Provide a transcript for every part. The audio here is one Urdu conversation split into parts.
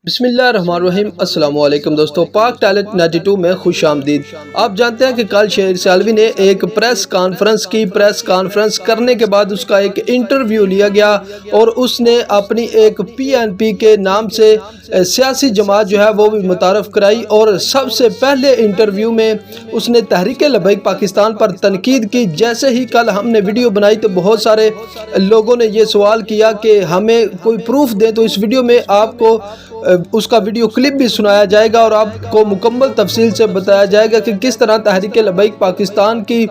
بسم اللہ الرحمن الرحیم۔ السلام علیکم دوستو، پاک ٹیلنٹ 92 میں خوش آمدید۔ آپ جانتے ہیں کہ کل شہر سیالوی نے ایک پریس کانفرنس کرنے کے بعد اس کا ایک انٹرویو لیا گیا اور اس نے اپنی ایک PNP کے نام سے سیاسی جماعت جو ہے وہ بھی متعارف کرائی، اور سب سے پہلے انٹرویو میں اس نے تحریک لبیک پاکستان پر تنقید کی۔ جیسے ہی کل ہم نے ویڈیو بنائی تو بہت سارے لوگوں نے یہ سوال کیا کہ ہمیں کوئی پروف دیں، تو اس ویڈیو میں آپ کو اس کا ویڈیو کلپ بھی سنایا جائے گا اور آپ کو مکمل تفصیل سے بتایا جائے گا کہ کس طرح تحریک لبیک پاکستان کی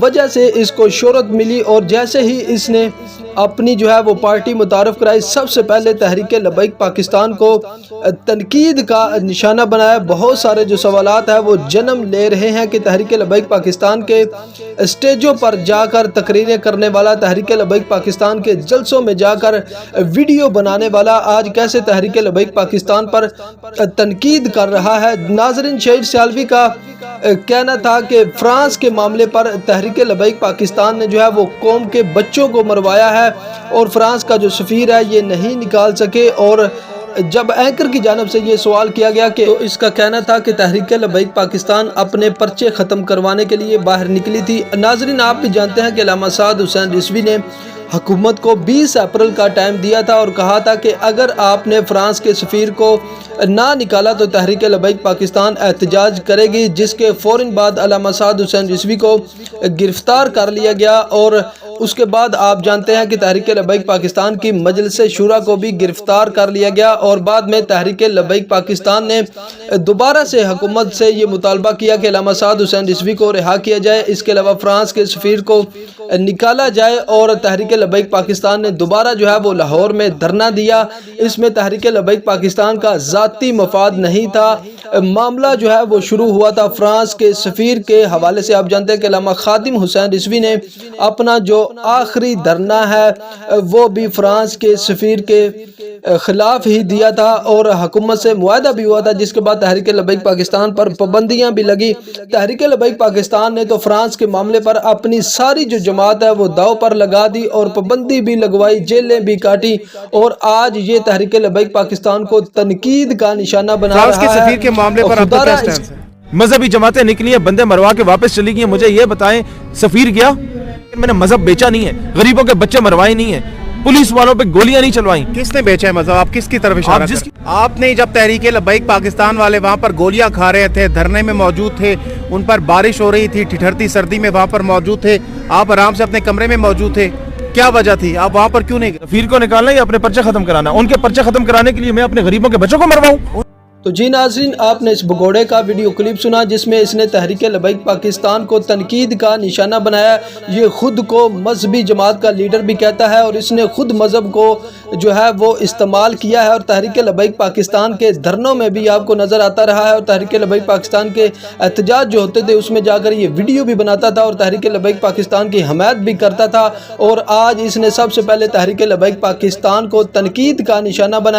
وجہ سے اس کو شہرت ملی، اور جیسے ہی اس نے اپنی جو ہے وہ پارٹی متعارف کرائی، سب سے پہلے تحریک لبیک پاکستان کو تنقید کا نشانہ بنایا۔ بہت سارے جو سوالات ہیں وہ جنم لے رہے ہیں کہ تحریک لبیک پاکستان کے اسٹیجوں پر جا کر تقریریں کرنے والا، تحریک لبیک پاکستان کے جلسوں میں جا کر ویڈیو بنانے والا آج کیسے تحریک لبیک پاکستان پر تنقید کر رہا ہے۔ ناظرین، شہر سیالوی کا کہنا تھا کہ فرانس کے معاملے پر تحریک لبیک پاکستان نے جو ہے وہ قوم کے بچوں کو مروایا ہے، اور فرانس کا جو سفیر ہے یہ نہیں نکال سکے۔ اور جب اینکر کی جانب سے یہ سوال کیا گیا کہ تو اس کا کہنا تھا کہ تحریک لبیک پاکستان اپنے پرچے ختم کروانے کے لیے باہر نکلی تھی۔ ناظرین، آپ بھی جانتے ہیں کہ علامہ سعد حسین رضوی نے حکومت کو 20 اپریل کا ٹائم دیا تھا اور کہا تھا کہ اگر آپ نے فرانس کے سفیر کو نہ نکالا تو تحریک لبیک پاکستان احتجاج کرے گی، جس کے فوراً بعد علامہ سعد حسین رضوی کو گرفتار کر لیا گیا، اور اس کے بعد آپ جانتے ہیں کہ تحریک لبیک پاکستان کی مجلس شورا کو بھی گرفتار کر لیا گیا، اور بعد میں تحریک لبیک پاکستان نے دوبارہ سے حکومت سے یہ مطالبہ کیا کہ علامہ سعد حسین رضوی کو رہا کیا جائے، اس کے علاوہ فرانس کے سفیر کو نکالا جائے، اور تحریک لبیک پاکستان نے دوبارہ جو ہے وہ لاہور میں دھرنا دیا۔ اس میں تحریک لبیک پاکستان کا ذاتی مفاد نہیں تھا، معاملہ جو ہے وہ شروع ہوا تھا فرانس کے سفیر کے حوالے سے۔ آپ جانتے ہیں کہ علامہ خادم حسین رضوی نے اپنا جو آخری دھرنا ہے وہ بھی فرانس کے سفیر کے خلاف ہی دیا تھا، اور حکومت سے معاہدہ بھی ہوا تھا، جس کے بعد تحریک لبیک پاکستان پر پابندیاں بھی لگی۔ تحریک لبیک پاکستان نے تو فرانس کے معاملے پر اپنی ساری جو جماعت ہے وہ داؤ پر لگا دی اور پابندی بھی لگوائی، جیلیں بھی کاٹی، اور آج یہ تحریک لبیک پاکستان کو تنقید کا نشانہ بنا رہا ہے۔ فرانس کے سفیر کے معاملے پر آپ کا کیا سٹینڈ ہے؟ مذہبی جماعتیں نکلی ہیں، بندے مروا کے واپس چلی گئی ہیں، مجھے یہ بتائیں سفیر گیا؟ میں نے مذہب بیچا نہیں ہے، غریبوں کے بچے مروائے نہیں ہیں، پولیس والوں پہ گولیاں نہیں چلوائیں۔ کس نے بیچا ہے مذہب؟ آپ کس کی طرف اشارہ کر؟ آپ نے جب تحریک لبیک پاکستان والے وہاں پر گولیاں کھا رہے تھے، دھرنے میں موجود تھے، ان پر بارش ہو رہی تھی، ٹھٹھرتی سردی میں وہاں پر موجود تھے، آپ آرام سے اپنے کمرے میں موجود تھے، کیا وجہ تھی؟ آپ وہاں پر کیوں نہیں گئے؟ سفیر کو نکالنا یا اپنے پرچے ختم کرانا؟ ان کے پرچے ختم کرانے کے لیے میں اپنے غریبوں کے بچوں کو مرواؤں؟ تو جی ناظرین، آپ نے اس بگوڑے کا ویڈیو کلپ سنا جس میں اس نے تحریک لبیک پاکستان کو تنقید کا نشانہ بنایا۔ یہ خود کو مذہبی جماعت کا لیڈر بھی کہتا ہے، اور اس نے خود مذہب کو جو ہے وہ استعمال کیا ہے، اور تحریک لبیک پاکستان کے دھرنوں میں بھی آپ کو نظر آتا رہا ہے، اور تحریک لبیک پاکستان کے احتجاج جو ہوتے تھے اس میں جا کر یہ ویڈیو بھی بناتا تھا اور تحریک لبیک پاکستان کی حمایت بھی کرتا تھا، اور آج اس نے سب سے پہلے تحریک لبیک پاکستان کو تنقید کا نشانہ بنایا۔